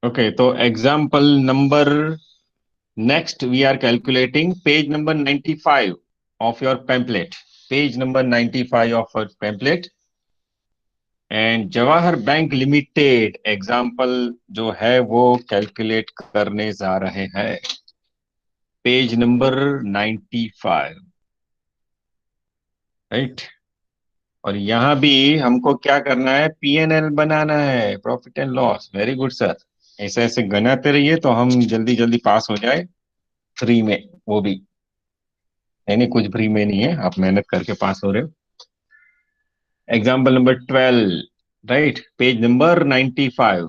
Okay, so example number next we are calculating page number 95 of your pamphlet. Page number 95 of your pamphlet. And Jawahar bank limited example जो है वो calculate करने जा रहे हैं। Page number 95, right. और यहाँ भी हमको क्या करना है, पीएनएल बनाना है, profit and loss. Very good sir, ऐसे ऐसे गनाते रहिए तो हम जल्दी जल्दी पास हो जाए, फ्री में वो भी। नहीं नहीं, कुछ फ्री में नहीं है, आप मेहनत करके पास हो रहे हो। Example number 12, right, page number 95।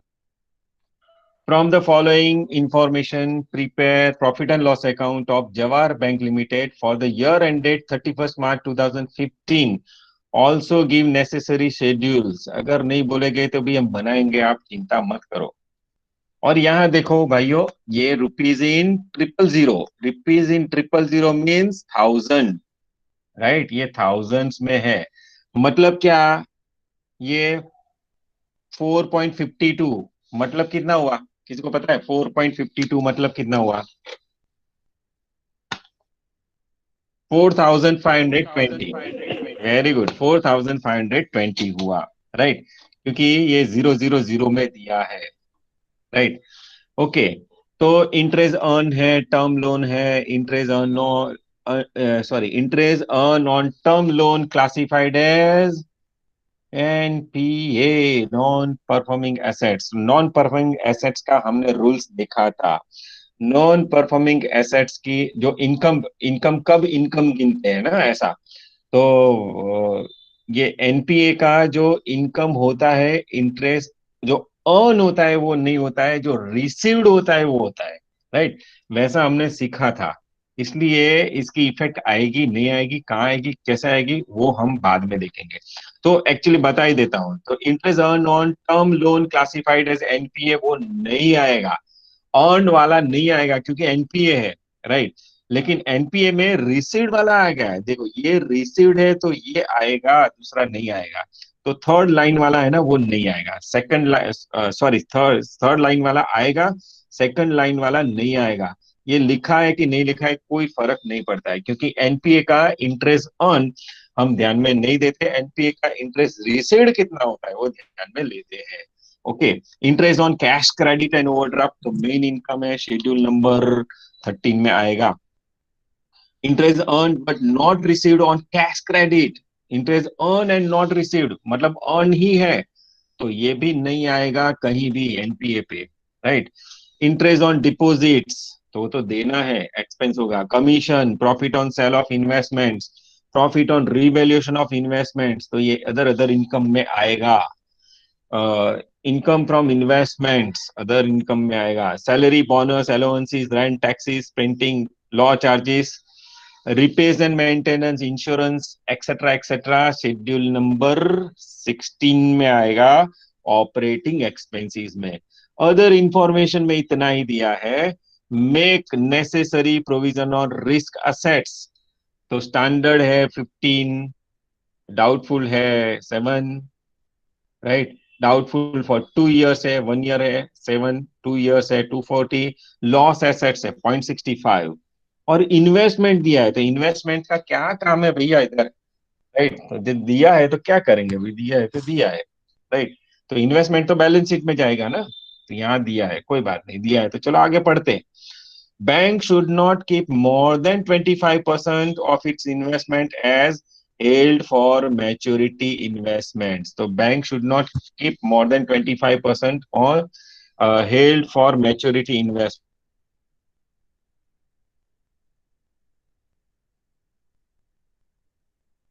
From the following information, prepare profit and loss account of Jawahar Bank Limited for the year ended 31st March 2015. Also give necessary schedules. अगर नहीं बोले गए तो भी हम बनाएंगे, आप चिंता मत करो। और यहाँ देखो भाइयों, ये rupees in triple zero, rupees in triple zero means thousand, right. ये थाउजेंड्स में है, मतलब क्या, ये 4.52 मतलब कितना हुआ, किसी को पता है 4.52 मतलब कितना हुआ? 4520। वेरी गुड, 4520 हुआ, राइट। क्योंकि ये 000 में दिया है, राइट। ओके, तो इंटरेस्ट अर्न है, टर्म लोन है, interest earn, sorry, interest earn on term loan classified as NPA, non performing assets. Non performing assets का हमने रूल्स देखा था। नॉन परफॉर्मिंग एसेट्स की जो इनकम, इनकम कब इनकम गिनते हैं ना, ऐसा। तो ये एनपीए का जो इनकम होता है, इंटरेस्ट जो अर्न होता है वो नहीं होता है, जो रिसीव्ड होता है वो होता है, राइट। वैसा हमने सीखा था। इसलिए इसकी इफेक्ट आएगी नहीं आएगी, कहाँ आएगी, कैसे आएगी, वो हम बाद में देखेंगे। तो एक्चुअली बता ही देता हूं, तो interest earn on term loan classified as NPA वो नहीं आएगा, अर्न वाला नहीं आएगा क्योंकि एनपीए है, राइट। लेकिन एनपीए में रिसीव्ड वाला आ गया है, देखो ये रिसीव्ड है तो ये आएगा, दूसरा नहीं आएगा। तो थर्ड लाइन वाला है ना, वो नहीं आएगा। Second line, sorry, third third line वाला आएगा, सेकंड लाइन वाला नहीं आएगा। ये लिखा है कि नहीं लिखा है कोई फर्क नहीं पड़ता है, क्योंकि एनपीए का इंटरेस्ट अर्न हम ध्यान में नहीं देते, एनपीए का इंटरेस्ट रिसीव्ड कितना होता है वो ध्यान में लेते हैं। Okay, interest on cash credit and overdraft तो मेन इनकम है, शेड्यूल नंबर 13 में आएगा। Interest earn but not received on cash credit, interest earn and not received मतलब अर्न ही है, तो ये भी नहीं आएगा कहीं भी एनपीए पे, राइट। इंटरेस्ट ऑन डिपॉजिट्स तो देना है, एक्सपेंस होगा। Commission, profit on sale of investments, profit on revaluation of investments तो ये अदर अदर इनकम में आएगा। Income from investments other income में आएगा। Salary, bonus, allowances, rent, taxes, printing, law charges, repairs and maintenance, insurance, etcetera etcetera schedule number 16 में आएगा, operating expenses में। Other information में इतना ही दिया है, make necessary provision on risk assets तो स्टैंडर्ड है 15, डाउटफुल है 7, राइट। डाउटफुल फॉर 2 इयर्स है, 1 ईयर है 7, 2 इयर्स है 240, लॉस एसेट्स है 0.65। और इन्वेस्टमेंट दिया है, तो इन्वेस्टमेंट का क्या काम है भैया इधर, राइट। तो दिया है तो क्या करेंगे भाई, दिया है तो दिया है, राइट। तो इन्वेस्टमेंट तो बैलेंस शीट में जाएगा ना, तो यहाँ दिया है, कोई बात नहीं, दिया है तो चलो आगे पढ़ते हैं। Bank should not keep more than 25% of its investment as held for maturity investments. So bank should not keep more than 25% or held for maturity investment.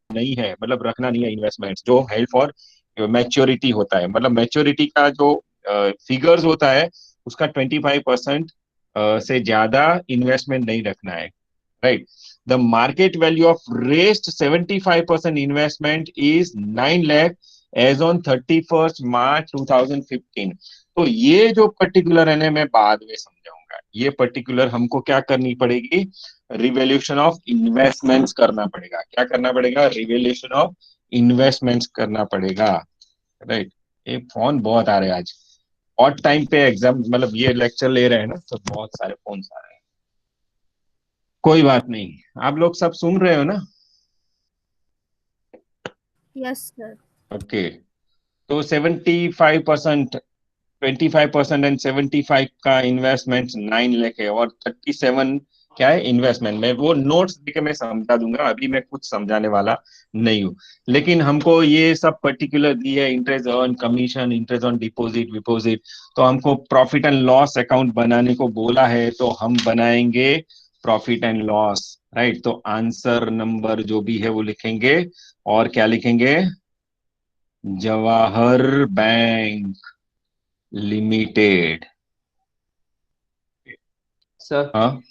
नहीं है मतलब रखना नहीं है इन्वेस्टमेंट्स जो हेल्ड फॉर मैच्योरिटी होता है, मतलब मैच्योरिटी का जो फिगर्स होता है उसका 25% से ज्यादा इन्वेस्टमेंट नहीं रखना है, right? The market value of raised 75% investment is 9 lakh as on 31st March 2015। तो ये जो पर्टिकुलर है ना मैं बाद में समझाऊंगा, ये पर्टिकुलर हमको क्या करनी पड़ेगी, रिवैल्यूएशन ऑफ इन्वेस्टमेंट्स करना पड़ेगा। क्या करना पड़ेगा, रिवैल्यूएशन ऑफ इन्वेस्टमेंट्स करना पड़ेगा, राइट। ये फोन बहुत आ रहे हैं आज। ऑड टाइम पे एग्जाम मतलब ये लेक्चर ले रहे हैं ना, तो बहुत सारे फोन आ रहे हैं। कोई बात नहीं, आप लोग सब सुन रहे हो ना? Yes sir. ओके। तो 75%, 25% एंड 75 का इन्वेस्टमेंट 9 लाख है, और 37 क्या है इन्वेस्टमेंट में, वो नोट्स देके मैं समझा दूंगा, अभी मैं कुछ समझाने वाला नहीं हूँ। लेकिन हमको ये सब पर्टिकुलर दी है, interest on commission, interest on deposit विपोजिट, तो हमको प्रॉफिट एंड लॉस अकाउंट बनाने को बोला है, तो हम बनाएंगे प्रॉफिट एंड लॉस, राइट। तो आंसर नंबर जो भी है वो लिखेंगे, और क्या लिखेंगे? Jawahar bank limited. Sir, हाँ।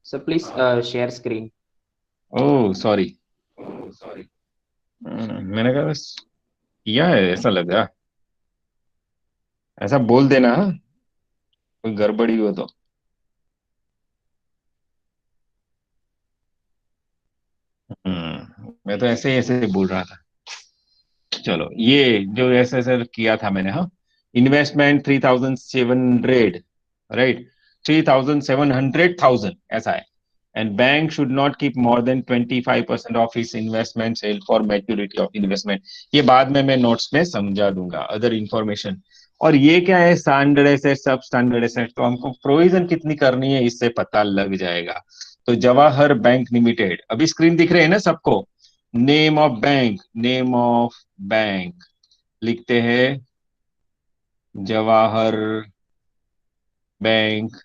sir, please share screen. Oh sorry, मैंने कहा बस किया है ऐसा लगा, ऐसा बोल देना हाँ? कोई गड़बड़ी हो तो। मैं तो ऐसे ही ऐसे बोल रहा था। चलो, ये जो ऐसे ऐसे किया था मैंने, हाँ। Investment 3,700, right. 3,700,000 ऐसा है। And bank should not keep more than 25% of his investment sale for maturity of investment. ये बाद में मैं नोट्स में समझा दूंगा, अदर इंफॉर्मेशन। और ये क्या है, स्टैंडर्ड एसेट, सब स्टैंडर्ड एसेट, तो हमको प्रोविजन कितनी करनी है इससे पता लग जाएगा। तो जवाहर बैंक लिमिटेड, अभी स्क्रीन दिख रहे हैं ना सबको? Name of bank, name of bank लिखते हैं जवाहर बैंक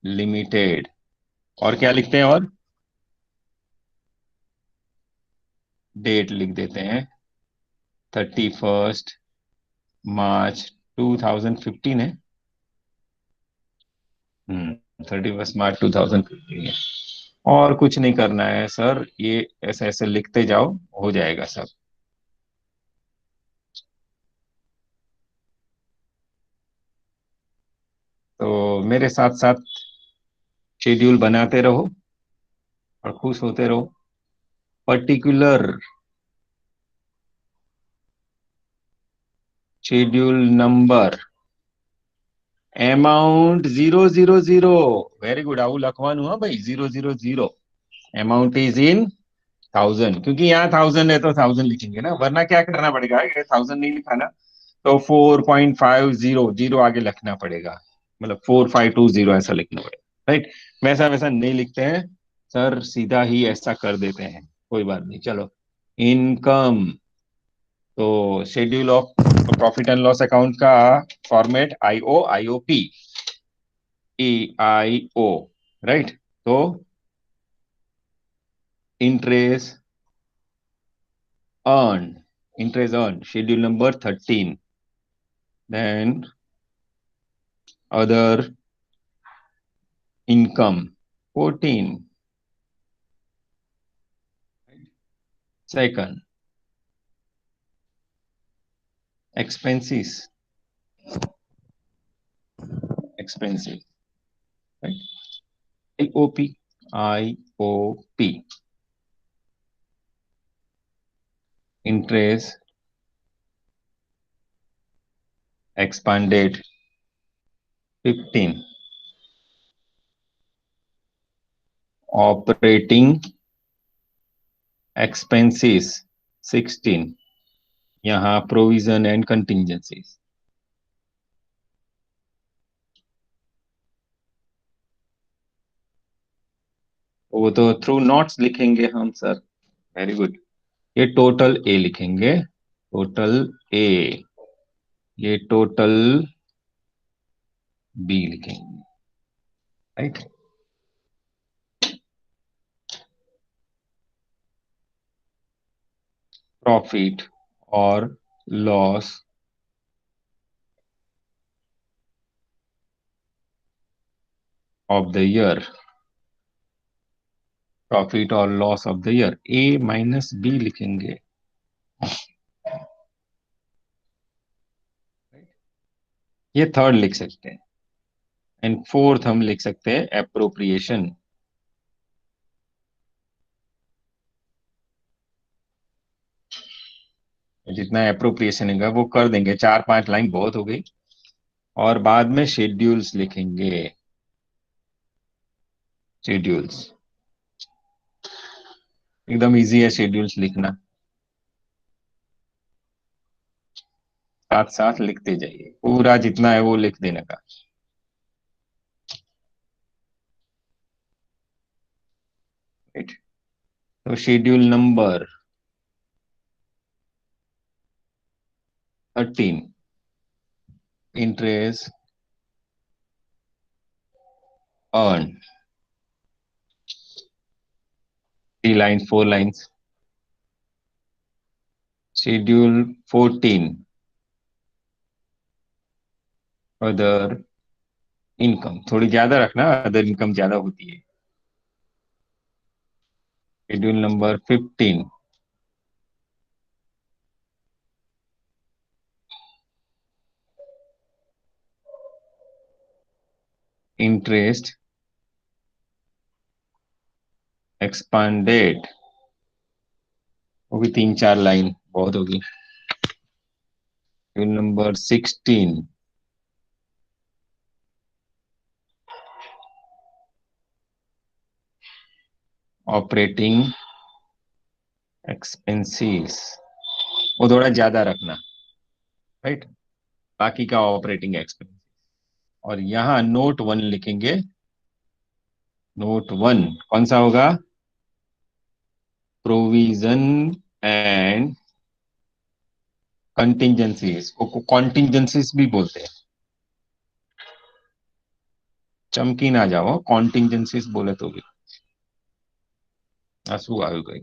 लिमिटेड। और क्या लिखते हैं? और डेट लिख देते हैं, 31 मार्च 2015 है। 31 मार्च 2015 है। और कुछ नहीं करना है सर, ये ऐसे ऐसे लिखते जाओ, हो जाएगा सब। तो मेरे साथ साथ शेड्यूल बनाते रहो और खुश होते रहो। Particular schedule number amount 000, very good, आऊ लखवानु हाँ भाई, 000। अमाउंट इज इन थाउजेंड, क्योंकि यहाँ थाउजेंड है तो थाउजेंड लिखेंगे ना, वरना क्या करना पड़ेगा, ये थाउजेंड नहीं लिखा ना, तो 4.50 जीरो आगे लिखना पड़ेगा, मतलब 4520 ऐसा लिखना पड़ेगा, राइट। वैसा वैसा नहीं लिखते हैं सर, सीधा ही ऐसा कर देते हैं, कोई बात नहीं। चलो, इनकम, तो schedule of profit and loss account का format IO, IOP, AIO, right. तो interest earn, interest earn schedule number 13, then other income 14, second expenses, expenses, right. IOP, IOP, interest expanded 15, operating expenses 16, यहाँ provision and कंटिंजेंसीज। वो तो through notes लिखेंगे हम sir, very good. ये total A लिखेंगे, total A, ये total B लिखेंगे, right. Profit और loss of the year, profit और loss of the year, A minus B लिखेंगे। ये थर्ड लिख सकते हैं। एंड फोर्थ हम लिख सकते हैं एप्रोप्रिएशन। जितना एप्रोप्रिएशन है वो कर देंगे, 4-5 लाइन बहुत हो गई। और बाद में शेड्यूल्स लिखेंगे, शेड्यूल्स। एकदम इजी है शेड्यूल्स लिखना, साथ साथ लिखते जाइए, पूरा जितना है वो लिख देने का। राइट। तो schedule number 13, interest earn, 3 line 4 lines. Schedule 14, other income, थोड़ी ज्यादा रखना, अदर इनकम ज्यादा होती है। शेड्यूल नंबर 15, इंटरेस्ट एक्सपांडेड, वो भी 3 4 लाइन बहुत होगी। शेड्यूल नंबर 16, ऑपरेटिंग एक्सपेंसेस, वो थोड़ा ज्यादा रखना। राइट। बाकी का ऑपरेटिंग एक्सपेंस। और यहाँ नोट 1 लिखेंगे। नोट 1 कौन सा होगा? प्रोविजन एंड कंटिंजेंसीज, को कॉन्टिंजेंसीज भी बोलते हैं। चमकी ना जाओ, कॉन्टिंजेंसीज बोले तो भी आंसू आ गई।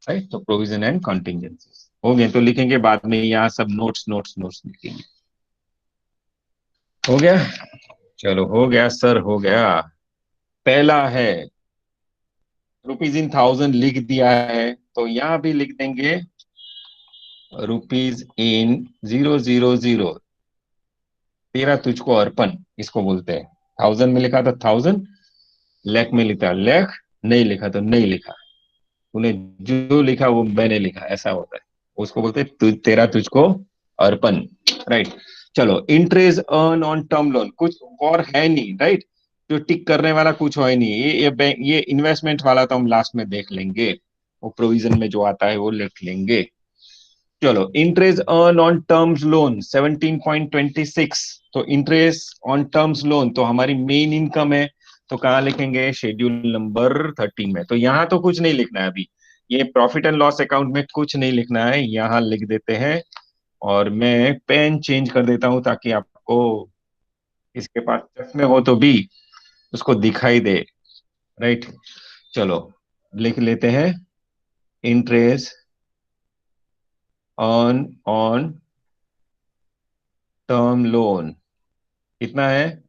राइट। तो प्रोविजन एंड कॉन्टिंजेंसीज हो गए, तो लिखेंगे बाद में यहाँ सब नोट्स नोट्स नोट्स लिखेंगे। हो गया? चलो हो गया सर, हो गया। पहला है रुपीज इन थाउजेंड लिख दिया है, तो यहां भी लिख देंगे रुपीज इन 000। तेरा तुझको अर्पण इसको बोलते हैं। थाउजेंड में लिखा तो थाउजेंड, लैख में लिखा लैख, नहीं लिखा तो नहीं लिखा। तूने जो लिखा वो मैंने लिखा, ऐसा होता है। उसको बोलते हैं तेरा तुझको अर्पण। राइट। चलो, interest earn on term loan, कुछ और है नहीं। राइट। जो टिक करने वाला कुछ है नहीं, ये बैंक, ये इन्वेस्टमेंट वाला तो हम लास्ट में देख लेंगे, वो प्रोविजन में जो आता है वो लिख लेंगे। चलो, interest earn on terms loan 17.26, तो इंटरेस्ट ऑन टर्म्स लोन तो हमारी मेन इनकम है। तो कहाँ लिखेंगे? शेड्यूल नंबर 13 में। तो यहाँ तो कुछ नहीं लिखना है अभी, ये प्रॉफिट एंड लॉस अकाउंट में कुछ नहीं लिखना है, यहाँ लिख देते हैं। और मैं पेन चेंज कर देता हूं ताकि आपको, इसके पास चश्मे हो तो भी उसको दिखाई दे। राइट। चलो, लिख लेते हैं। Interest on on term loan कितना है?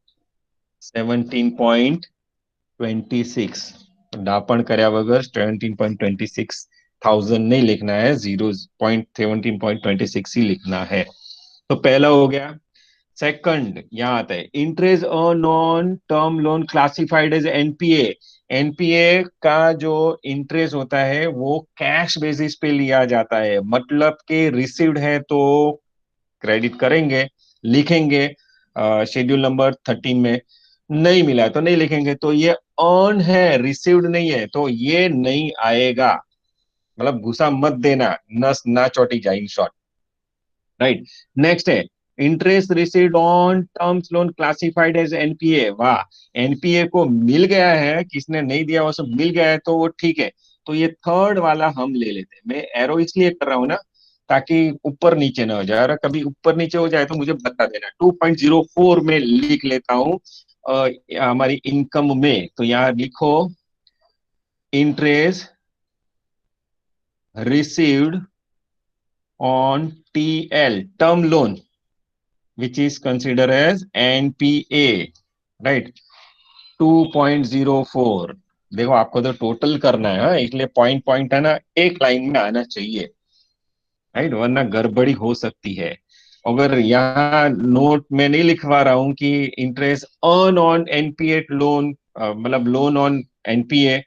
17.26। डापण કર્યા વગર 17.26,000 नहीं लिखना है, 0.17.26 ही लिखना है। तो पहला हो गया। सेकंड यहाँ आता है, interest earn on term loan classified as NPA. NPA का जो इंटरेस्ट होता है वो कैश बेसिस पे लिया जाता है, मतलब कि रिसीव्ड है तो क्रेडिट करेंगे, लिखेंगे शेड्यूल नंबर 13 में। नहीं मिला है तो नहीं लिखेंगे, तो ये अर्न है, रिसीव्ड नहीं है, तो ये नहीं आएगा। मतलब घुसा मत देना, नस ना चौटी जाए, इन शॉर्ट। राइट। नेक्स्ट है, interest received on terms loan classified as NPA. वाह, एनपीए को मिल गया है, किसने नहीं दिया वो सब मिल गया है, तो वो ठीक है। तो ये थर्ड वाला हम ले लेते हैं। मैं एरो इसलिए कर रहा हूं ना, ताकि ऊपर नीचे ना हो जाए, और कभी ऊपर नीचे हो जाए तो मुझे बता देना। 2.04 में लिख लेता हूँ हमारी इनकम में। तो यहाँ लिखो interest received on TL, term loan, which is considered as NPA, right? 2.04। देखो, आपको तो टोटल करना है, हाँ? इसलिए पॉइंट पॉइंट है ना, एक लाइन में आना चाहिए। राइट, वरना गड़बड़ी हो सकती है। अगर यहाँ नोट में नहीं लिखवा रहा हूं कि interest earn on NPA loan, मतलब लोन ऑन एनपीए,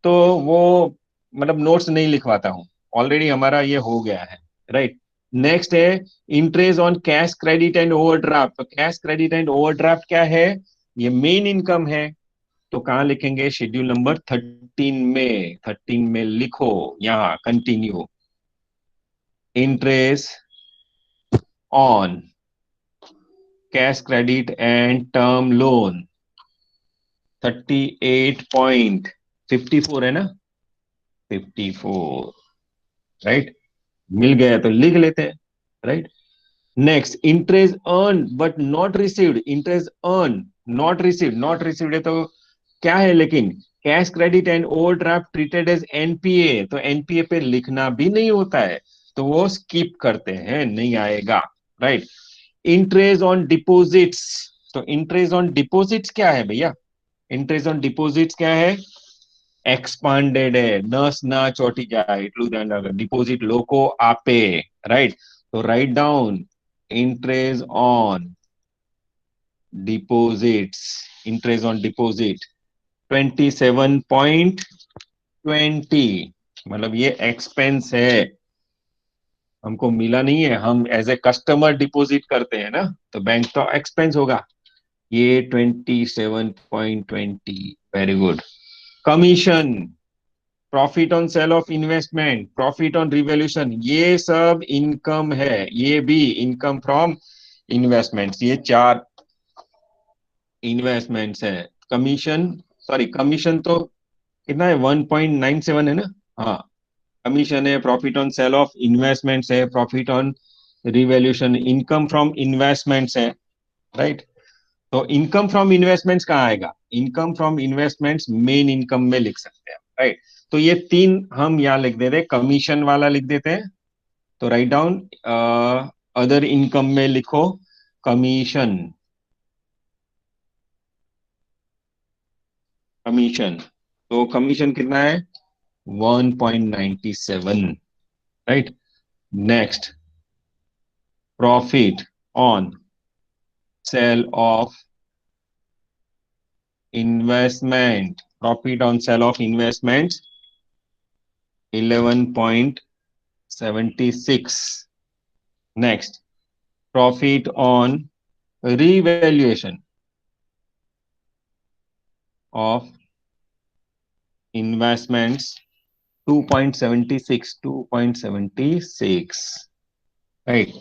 तो वो मतलब नोट्स नहीं लिखवाता हूँ, ऑलरेडी हमारा ये हो गया है। राइट। नेक्स्ट है interest on cash credit and overdraft. तो कैश क्रेडिट एंड ओवरड्राफ्ट क्या है? ये मेन इनकम है। तो कहाँ लिखेंगे? शेड्यूल नंबर 13 में। 13 में लिखो, यहाँ continue. Interest on cash credit and term loan 38.54 है ना? 54, राइट? मिल गया तो लिख लेते हैं, right? Next, interest earn but not received. Interest earn not received, not received है तो क्या है? लेकिन cash credit and overdraft treated as NPA, तो एनपीए पे लिखना भी नहीं होता है, तो वो स्किप करते हैं, नहीं आएगा, राइट? Interest on deposits. तो इंटरेस्ट ऑन डिपॉजिट्स क्या है भैया? इंटरेस्ट ऑन डिपॉजिट्स क्या है? एक्सपांडेड है, नस ना ચોટી જાય એટલું ધ્યાન રાખો. ડિપોઝિટ લોકો આપે, રાઈટ? તો write down interest on deposits. Interest on deposit 27.20, मतलब ये एक्सपेंस है, हमको मिला नहीं है, हम एज ए कस्टमर डिपॉजिट करते हैं ना, तो बैंक तो एक्सपेंस होगा। ये 27.20, very good. Commission, profit on sale of investment, profit on revolution, ये सब इनकम है, ये भी इनकम फ्रॉम इन्वेस्टमेंट्स। ये चार इन्वेस्टमेंट्स है। कमीशन, सॉरी कमीशन तो कितना है? 1.97 है ना? हाँ, कमीशन है, profit on sale of investments है, profit on revolution, income from investments है, राइट? तो इनकम फ्रॉम इन्वेस्टमेंट्स कहाँ आएगा? Income from investments main income में लिख सकते हैं, राइट? तो ये तीन हम यहाँ लिख देते हैं, कमीशन वाला लिख देते हैं। तो राइट डाउन अदर इनकम में लिखो कमीशन, कमीशन। तो कमीशन कितना है? 1.97, right? Next, profit on sale of investment, profit on sale of investment 11.76। Next, profit on revaluation of investments 2.76, 2.76, right?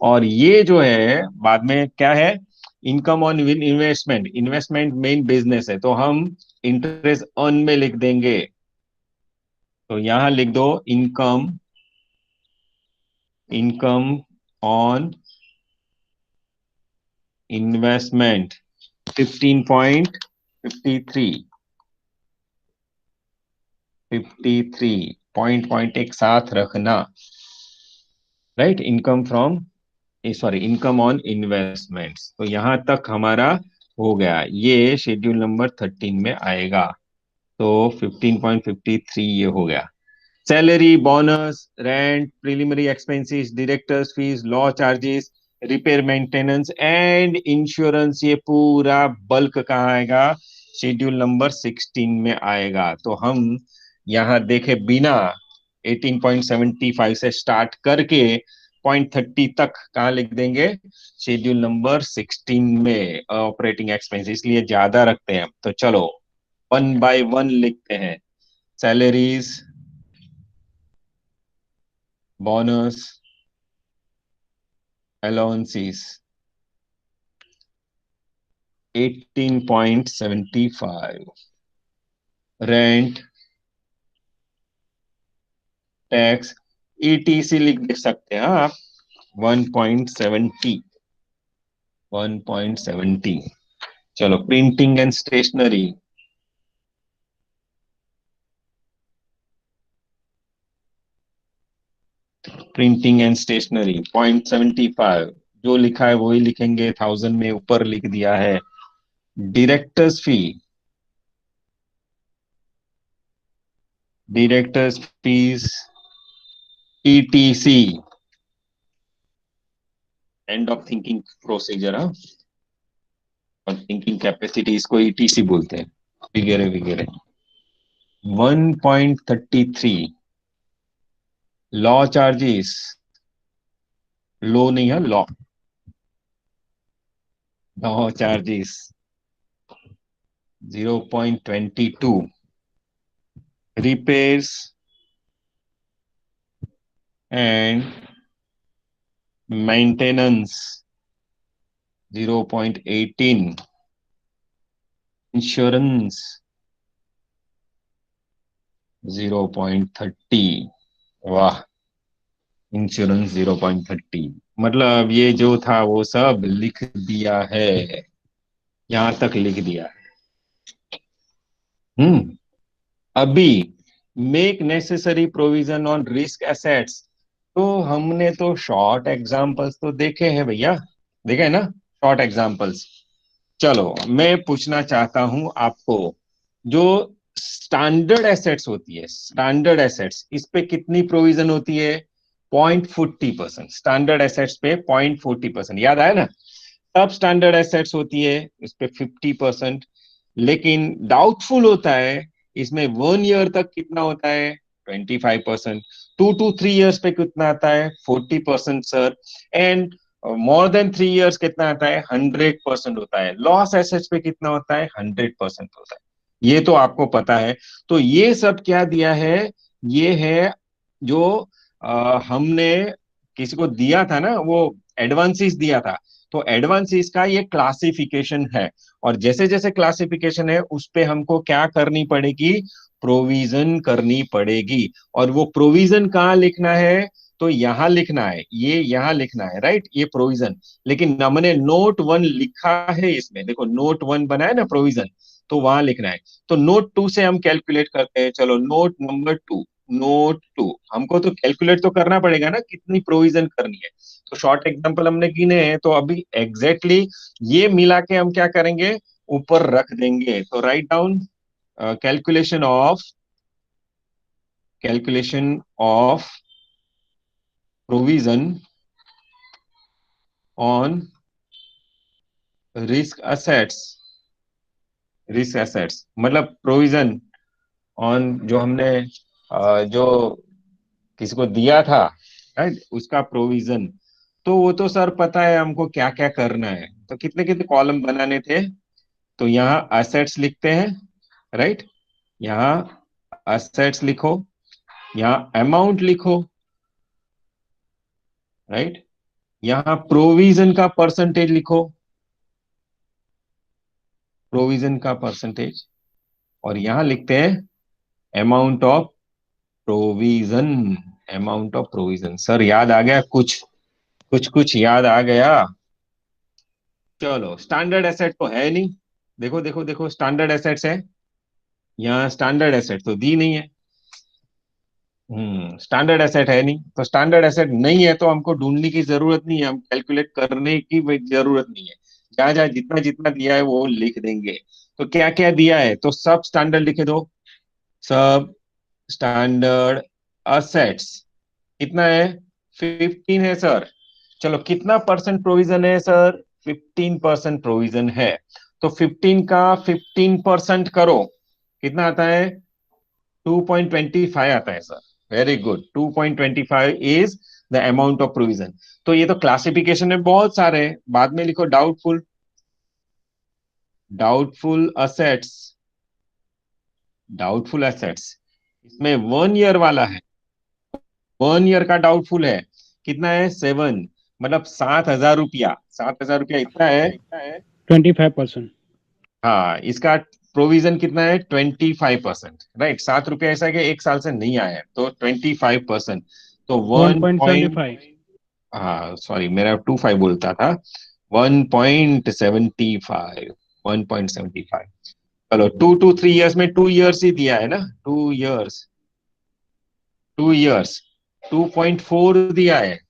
और ये जो है बाद में क्या है? Income on investment, investment main business है, तो हम इंटरेस्ट अर्न में लिख देंगे। तो यहां लिख दो income, income on investment 15.53, 53 point point एक साथ रखना, right? Income from, sorry income on investments. तो यहां तक हमारा हो गया, ये शेड्यूल नंबर 13 में आएगा। तो 15.53 ये हो गया। Salary, bonus, rent, preliminary expenses, directors fees, law charges, repair maintenance and insurance, ये पूरा बल्क कहाँ आएगा? शेड्यूल नंबर 16 में आएगा। तो हम यहाँ देखे बिना 18.75 से स्टार्ट करके 0.30 तक कहाँ लिख देंगे? शेड्यूल नंबर 16 में ऑपरेटिंग एक्सपेंस, इसलिए ज्यादा रखते हैं। तो चलो वन बाय वन लिखते हैं। Salaries, bonus, allowances 18.75, rent, tax, ETC लिख दे सकते हैं आप 1.70, 1.70। चलो printing and stationery, printing and stationery 0.75, जो लिखा है वही लिखेंगे, 1000 में ऊपर लिख दिया है। Directors fee, directors fees etc, end of thinking procedure, हाँ, और थिंकिंग कैपेसिटी, इसको ईटीसी बोलते हैं, वगैरह वगैरह। 1.33 लॉ चार्जेस लो नहीं है, law. No charges 0.22, repairs and maintenance 0.18, insurance 0.30। वाह, इंश्योरेंस 0.30, मतलब ये जो था वो सब लिख दिया है, यहां तक लिख दिया है। हम्म। अभी make necessary provision on risk assets, तो हमने तो शॉर्ट एग्जांपल्स तो देखे हैं भैया, देखे हैं ना शॉर्ट एग्जांपल्स। चलो मैं पूछना चाहता हूं आपको, जो स्टैंडर्ड एसेट्स होती है, स्टैंडर्ड एसेट्स, इस पे कितनी प्रोविजन होती है? 0.40%। स्टैंडर्ड एसेट्स पे 0.40%, याद आया ना? सब स्टैंडर्ड एसेट्स होती है इस पे 50%। लेकिन डाउटफुल होता है, इसमें 1 ईयर तक कितना होता है? 25%। 2 to 3 years पे कितना आता है? 40% sir. And more than 3 years कितना आता है? 100% होता है। लॉस एसेट्स पे कितना होता है? 100% होता है। ये तो आपको पता है। तो ये सब क्या दिया है? ये है जो हमने किसी को दिया था ना, वो एडवांसेस दिया था। तो एडवांसेस का ये क्लासिफिकेशन है, और जैसे जैसे क्लासिफिकेशन है उस पे हमको क्या करनी पड़ेगी? प्रोविजन करनी पड़ेगी। और वो प्रोविजन कहाँ लिखना है? तो यहां लिखना है, ये यहां लिखना है, राइट, ये प्रोविजन। लेकिन हमने नोट 1 लिखा है इसमें, देखो नोट 1 बना है ना प्रोविजन, तो वहां लिखना है। तो नोट 2 से हम कैलकुलेट करते हैं, चलो नोट नंबर 2। नोट 2 हमको तो कैलकुलेट तो करना पड़ेगा ना कितनी प्रोविजन करनी है। तो शॉर्ट एग्जांपल हमने गिने हैं, तो अभी एग्जैक्टली ये मिला के हम क्या करेंगे? ऊपर रख देंगे। तो write down calculation of, calculation of provision on risk assets. Risk assets मतलब प्रोविजन ऑन जो हमने जो किसी को दिया था, राइट, उसका प्रोविजन। तो वो तो सर पता है हमको क्या क्या करना है, तो कितने कितने कॉलम बनाने थे। तो यहाँ एसेट्स लिखते हैं, राइट, यहाँ एसेट्स लिखो, यहाँ अमाउंट लिखो, राइट, यहाँ प्रोविजन का परसेंटेज लिखो, प्रोविजन का परसेंटेज, और यहाँ लिखते हैं amount of provision. Amount of provision, sir याद आ गया कुछ? कुछ कुछ याद आ गया? चलो स्टैंडर्ड एसेट तो है नहीं, देखो देखो देखो स्टैंडर्ड एसेट्स है, यहाँ स्टैंडर्ड एसेट तो दी नहीं है। स्टैंडर्ड एसेट है नहीं, तो स्टैंडर्ड एसेट नहीं है तो हमको ढूंढने की जरूरत नहीं है, हम कैलकुलेट करने की भी जरूरत नहीं है। जहां जहां जितना जितना दिया है वो लिख देंगे। तो क्या क्या दिया है, तो सब स्टैंडर्ड लिखे दो। सब स्टैंडर्ड असेट्स कितना है? 15 है सर। चलो कितना परसेंट प्रोविजन है सर? 15% प्रोविजन है। तो 15 का 15% करो, कितना आता है? 2.25 आता है sir. Very good, 2.25 is the amount of provision. तो ये तो क्लासिफिकेशन में बहुत सारे हैं, बाद में लिखो doubtful. Doubtful assets, doubtful assets इसमें 1 ईयर वाला है, 1 ईयर का डाउटफुल है। कितना है? 7, मतलब 7,000 रुपया, 7,000 रुपया इतना है। 25%। हाँ, इसका प्रोविजन कितना है? 25%, राइट। 7 रुपया ऐसा है कि 1 साल से नहीं आया है, तो 25%। तो one one point seventy point five हाँ सॉरी, मेरा 25 बोलता था। 1.75, 1.75। चलो 2 to 3 years में 2 years ही दिया है ना, 2 years, 2 years 2.4 दिया है।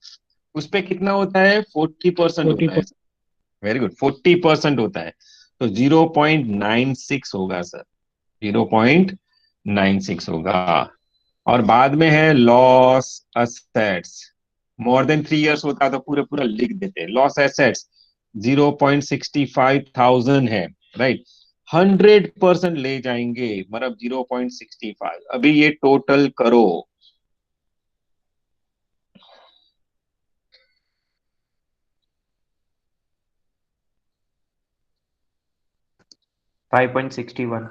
उस पे कितना होता है? 40% फोर्टी होता है। वेरी गुड, 40% होता है। तो 0.96 होगा सर, 0.96 होगा। और बाद में है loss assets. More than 3 years होता तो पूरे पूरा लिख देते। लॉस एसेट्स 0.65 थाउजेंड है, राइट। 100% ले जाएंगे, मतलब 0.65। अभी ये टोटल करो, 5.61.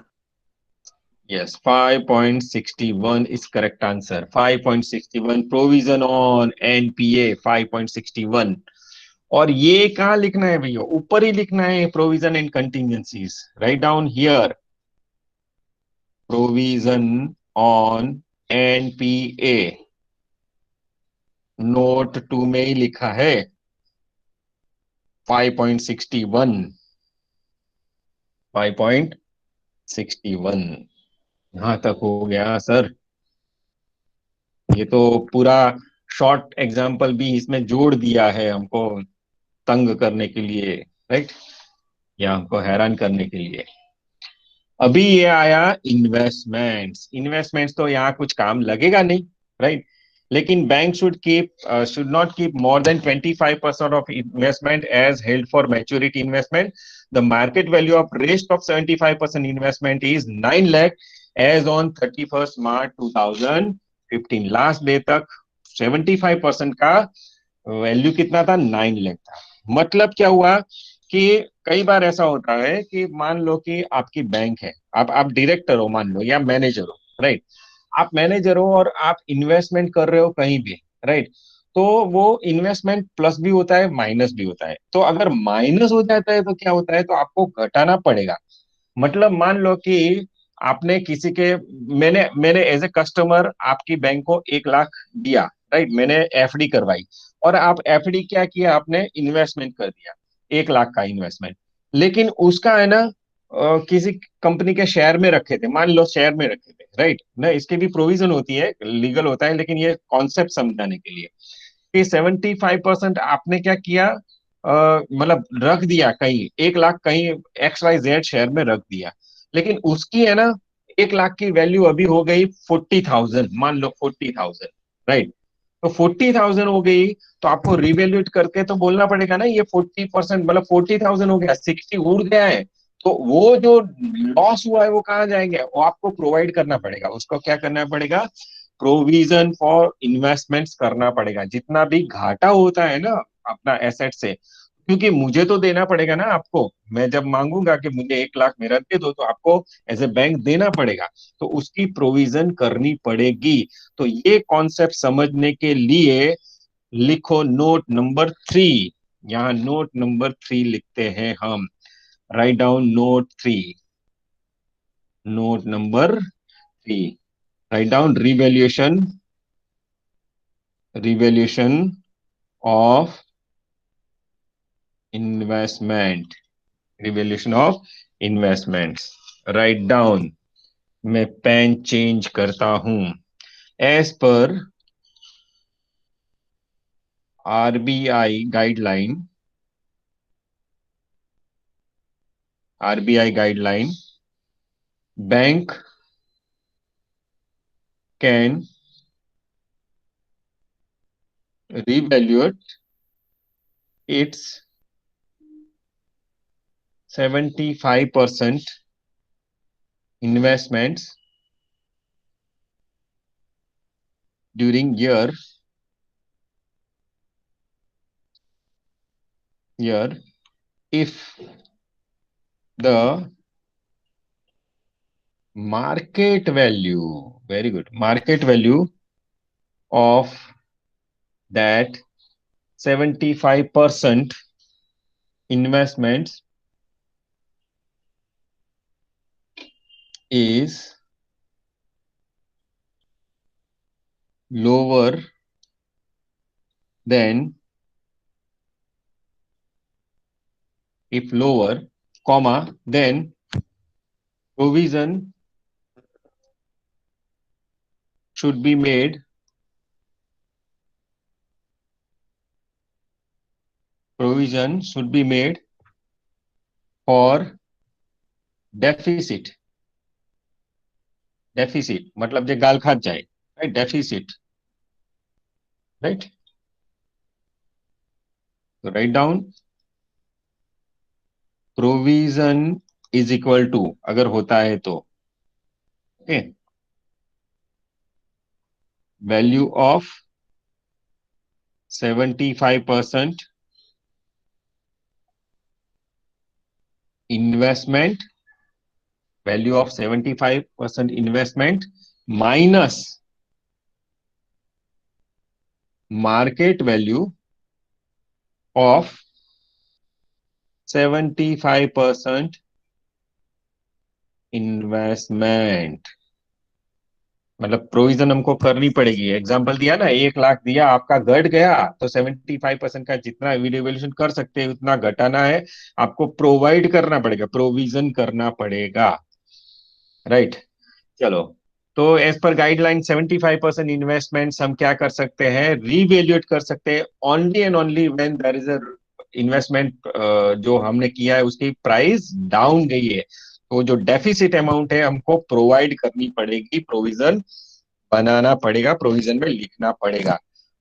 Yes, 5.61 is correct answer. 5.61 provision on NPA 5.61. और ये कहाँ लिखना है भैया? ऊपर ही लिखना है, provision and contingencies. Write down here, provision on NPA note 2 में ही लिखा है 5.61. 5.61 यहां तक हो गया सर. ये तो पूरा शॉर्ट एग्जाम्पल भी इसमें जोड़ दिया है हमको तंग करने के लिए, राइट, या हमको हैरान करने के लिए. अभी ये आया इन्वेस्टमेंट्स. इन्वेस्टमेंट्स तो यहाँ कुछ काम लगेगा नहीं, राइट. लेकिन bank should not keep more than 25% of investment as held for maturity investment. The market value of rest of 75% investment is 9 lakh as on 31st March 2015. Last day तक 75% का वैल्यू कितना था? 9 लाख था. मतलब क्या हुआ कि कई बार ऐसा होता है कि मान लो कि आपकी बैंक है, आप डायरेक्टर हो मान लो, या मैनेजर हो, राइट. आप मैनेजर हो और आप इन्वेस्टमेंट कर रहे हो कहीं भी, राइट. तो वो इन्वेस्टमेंट प्लस भी होता है, माइनस भी होता है. तो अगर माइनस हो जाता है तो क्या होता है? तो आपको घटाना पड़ेगा. मतलब मान लो कि आपने किसी के, मैंने मैंने एज ए कस्टमर आपकी बैंक को 1 लाख दिया, राइट. मैंने एफडी करवाई, और आप एफडी क्या किया? आपने इन्वेस्टमेंट कर दिया 1 लाख का इन्वेस्टमेंट. लेकिन उसका है ना, किसी कंपनी के शेयर में रखे थे, मान लो शेयर में रखे थे, राइट ना. इसकी भी प्रोविजन होती है, लीगल होता है, लेकिन ये कॉन्सेप्ट समझाने के लिए कि 75% आपने क्या किया, मतलब रख दिया कहीं, 1 लाख कहीं XYZ शेयर में रख दिया. लेकिन उसकी है ना, 1 लाख की वैल्यू अभी हो गई 40,000, मान लो 40,000, राइट. तो 40,000 हो गई, तो आपको रिवैल्यूएट करके तो बोलना पड़ेगा ना, ये 40%, मतलब 40,000 हो गया, 60 उड़ गया है. तो वो जो लॉस हुआ है वो कहाँ जाएंगे? वो आपको प्रोवाइड करना पड़ेगा. उसको क्या करना पड़ेगा? प्रोविजन फॉर इन्वेस्टमेंट्स करना पड़ेगा. जितना भी घाटा होता है ना अपना एसेट से, क्योंकि मुझे तो देना पड़ेगा ना आपको. मैं जब मांगूंगा कि मुझे 1 लाख मेरा दे दो, तो आपको एज ए बैंक देना पड़ेगा. तो उसकी प्रोविजन करनी पड़ेगी. तो ये कॉन्सेप्ट समझने के लिए लिखो नोट नंबर 3. यहाँ नोट नंबर 3 लिखते हैं हम. Write down note 3. Note number 3. Write down revaluation of investment. Revaluation of investments. Write down. मैं पेन चेंज करता हूं. As per RBI guideline, RBI guideline, bank can revaluate its 75% investments during year if the market value, very good, market value of that 75% investments is lower than, if lower, comma, then provision should be made, provision should be made for deficit. Deficit मतलब जो गाल खात जाए, right. Deficit, right. तो write down provision is equal to, अगर होता है तो, okay, value of 75% investment value of 75% investment minus market value of 75% investment. मतलब प्रोविजन हमको करनी पड़ेगी। एग्जांपल दिया ना, 1 लाख दिया, आपका घट गया तो 75% का जितना वैल्यूएशन कर सकते हैं उतना घटाना है, आपको प्रोवाइड करना पड़ेगा, प्रोविजन करना पड़ेगा, राइट। चलो, तो एज पर गाइडलाइन 75% इन्वेस्टमेंट्स हम क्या कर सकते हैं, रीवैल्यूएट कर सकते हैं only and only when there is a investment जो हमने किया है उसकी प्राइस डाउन गई है, तो जो डेफिसिट अमाउंट है हमको प्रोवाइड करनी पड़ेगी, प्रोविजन बनाना पड़ेगा, प्रोविजन में लिखना पड़ेगा।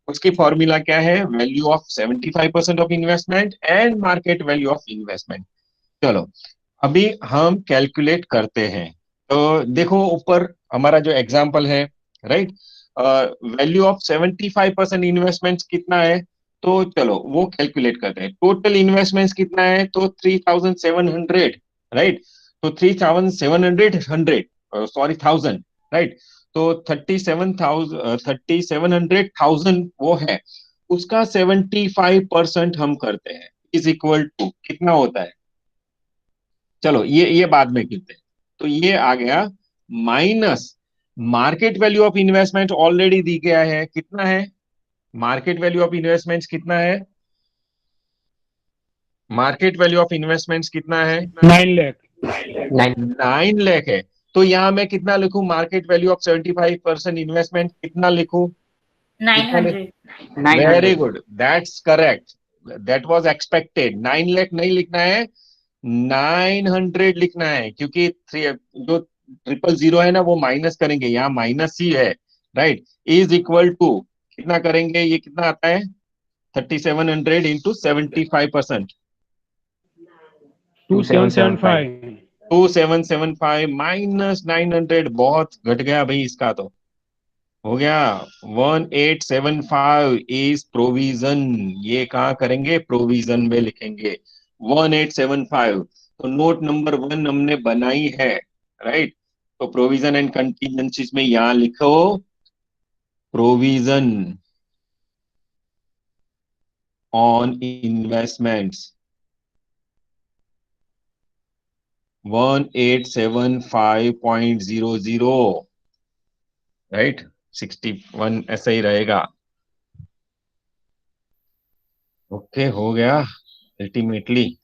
उसकी फॉर्मूला क्या है, value of 75% of investment and market value of investment. चलो अभी हम कैलकुलेट करते हैं। तो देखो ऊपर हमारा जो एग्जांपल है, राइट, वैल्यू ऑफ 75% इन्वेस्टमेंट्स कितना है, तो चलो वो कैलकुलेट करते हैं। टोटल इन्वेस्टमेंट्स कितना है, तो 3700, राइट। तो 3700 सॉरी 1000, राइट। तो 3700 वो है, उसका 75% हम करते हैं, इज इक्वल टू कितना होता है। चलो ये बाद में गिनते हैं। तो ये आ गया minus market value of investment already दी गया है, कितना है मार्केट वैल्यू ऑफ इन्वेस्टमेंट्स, कितना है मार्केट वैल्यू ऑफ इन्वेस्टमेंट्स, कितना है 9 lakh. 9. 9 लाख है। तो यहां मैं कितना लिखूं, मार्केट वैल्यू ऑफ 75% इन्वेस्टमेंट कितना लिखूं, कितना 900. Very 900. Good, that's correct, that was expected. 9 lakh नहीं लिखना है, 900 लिखना है, क्योंकि थ्री जो 000 है ना वो माइनस करेंगे, यहाँ माइनस ही है, राइट। इज इक्वल टू कितना करेंगे, ये कितना आता है 3700 इंटू 75%, 2775. 2775 माइनस 900, बहुत घट गया भाई इसका, तो हो गया 1875 इज प्रोविजन। ये कहाँ करेंगे, प्रोविजन में लिखेंगे 1875। तो नोट नंबर 1 हमने बनाई है, राइट। तो प्रोविजन एंड कंटीजेंसीज में यहां लिखो प्रोविजन ऑन इन्वेस्टमेंट्स 1875.00, राइट। 61 ऐसा ही रहेगा। ओके हो गया अल्टीमेटली,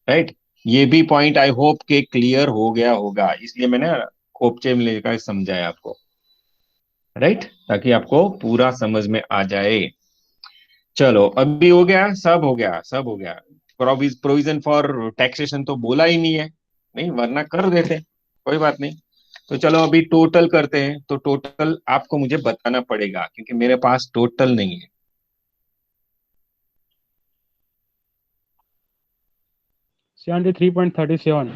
राइट। ये भी पॉइंट आई होप के क्लियर हो गया होगा, इसलिए मैंने खोपचे में लेकर समझाया आपको, राइट, ताकि आपको पूरा समझ में आ जाए। चलो अभी हो गया, सब हो गया, सब हो गया। प्रोविजन फॉर टैक्सेशन तो बोला ही नहीं है, नहीं वरना कर देते, कोई बात नहीं। तो चलो अभी टोटल करते हैं। तो टोटल आपको मुझे बताना पड़ेगा क्योंकि मेरे पास टोटल नहीं है। 73.37.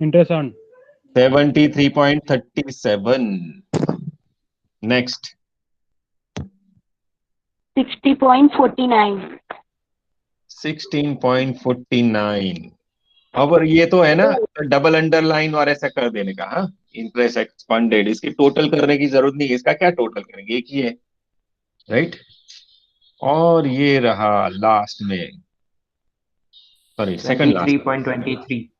Interest on. 73.37, नेक्स्ट 60.49. 16.49। अब और ये तो है ना, डबल अंडरलाइन और ऐसा कर देने का, हाँ, इंटरेस्ट एक्सपेंडेड, इसकी टोटल करने की जरूरत नहीं है, इसका क्या टोटल करेंगे, एक ही है, राइट। और ये रहा लास्ट में, सॉरी सेकंड लास्ट, 23.23.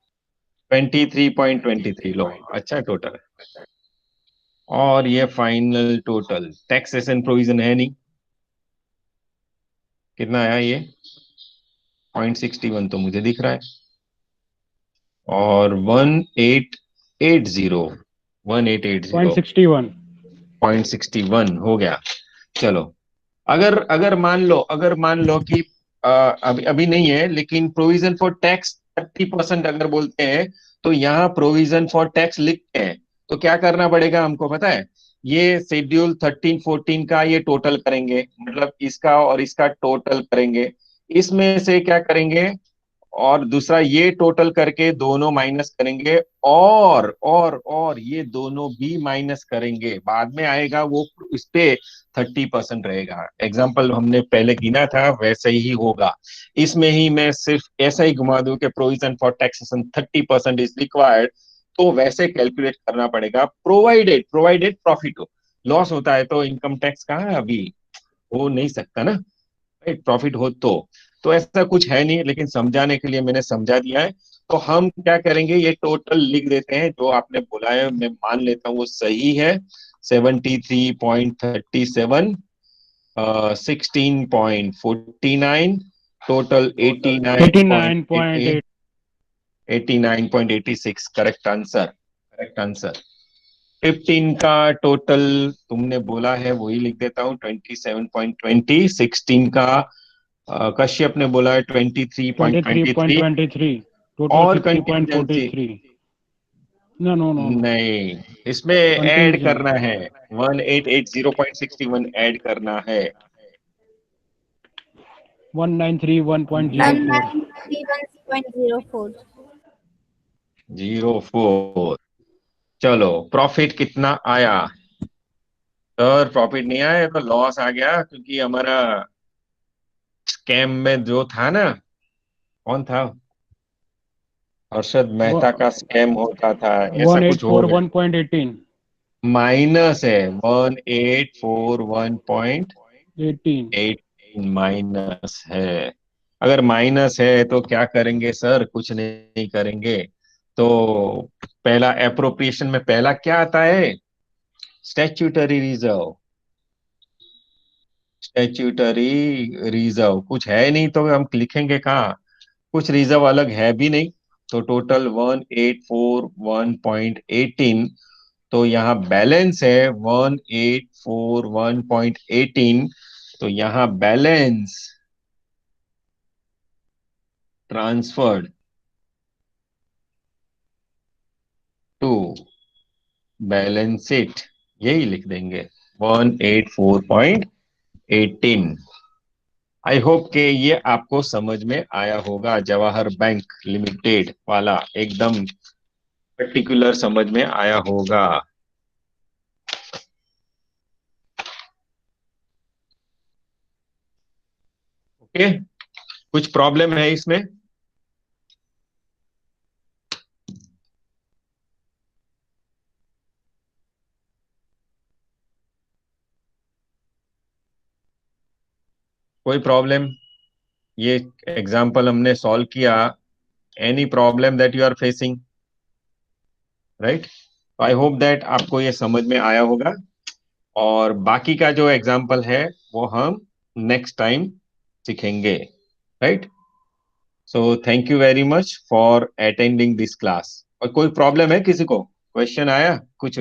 23.23 लो, अच्छा टोटल है। और ये फाइनल टोटल टैक्सेशन प्रोविजन है नहीं, कितना आया ये 0.61 तो मुझे दिख रहा है, और 1880 1880 0.61. 0.61 हो गया। चलो अगर अगर मान लो कि अभी अभी नहीं है, लेकिन प्रोविजन फॉर टैक्स 30% अगर बोलते हैं, तो यहाँ प्रोविजन फॉर टैक्स लिखते हैं, तो क्या करना पड़ेगा हमको पता है, ये शेड्यूल 13-14 का ये टोटल करेंगे, मतलब इसका और इसका टोटल करेंगे, इसमें से क्या करेंगे, और दूसरा ये टोटल करके दोनों माइनस करेंगे, और ये दोनों भी माइनस करेंगे, बाद में आएगा वो इस पे 30% रहेगा। एग्जाम्पल हमने पहले गिना था वैसे ही होगा, इसमें ही मैं सिर्फ ऐसा ही घुमा दूं कि provision for taxation 30% is required, तो वैसे कैलकुलेट करना पड़ेगा, प्रोवाइडेड प्रोवाइडेड प्रॉफिट हो। लॉस होता है तो इनकम टैक्स कहाँ है अभी, हो नहीं सकता ना, राइट, प्रॉफिट हो तो ऐसा कुछ है नहीं, लेकिन समझाने के लिए मैंने समझा दिया है। तो हम क्या करेंगे, ये टोटल लिख देते हैं जो आपने बोला है, मैं मान लेता हूँ वो सही है। 73.37, 16.49, total 89.8. 89.86, correct answer, correct answer. 15 का टोटल तुमने बोला है वही लिख देता हूँ, 27.20। 16 का कश्यप ने बोला है 23.23। 23.23. Total और कंटिजेंसी 60.43. No. नहीं, इसमें ऐड Contingent. करना है, 1880.61 ऐड करना है। 1931.04. 1931.04. 04। चलो, प्रॉफिट कितना आया सर? प्रॉफिट नहीं आया तो लॉस आ गया, क्योंकि हमारा स्कैम में जो था ना, कौन था, हर्षद मेहता का स्कैम होता था, ऐसा कुछ हो गया। 1841.18. माइनस है, 1841.18 18. माइनस है। अगर माइनस है तो क्या करेंगे सर? कुछ नहीं करेंगे। तो पहला एप्रोप्रिएशन में पहला क्या आता है? Statutory reserve. स्टैट्यूटरी रिजर्व कुछ है नहीं तो हम लिखेंगे कहाँ? कुछ रिजर्व अलग है भी नहीं। तो टोटल 1841.18, तो यहाँ बैलेंस है 1841.18, तो यहाँ balance transferred to balance sheet, यही लिख देंगे 184.18। आई होप के ये आपको समझ में आया होगा, जवाहर बैंक लिमिटेड वाला एकदम पर्टिकुलर समझ में आया होगा। ओके, कुछ प्रॉब्लम है इसमें? कोई प्रॉब्लम? ये एग्जाम्पल हमने सॉल्व किया, any problem that you are facing, right? I hope that आपको ये समझ में आया होगा, और बाकी का जो एग्जाम्पल है वो हम नेक्स्ट टाइम सीखेंगे, right? So thank you very much for attending this class. और कोई प्रॉब्लम है किसी को? क्वेश्चन आया कुछ?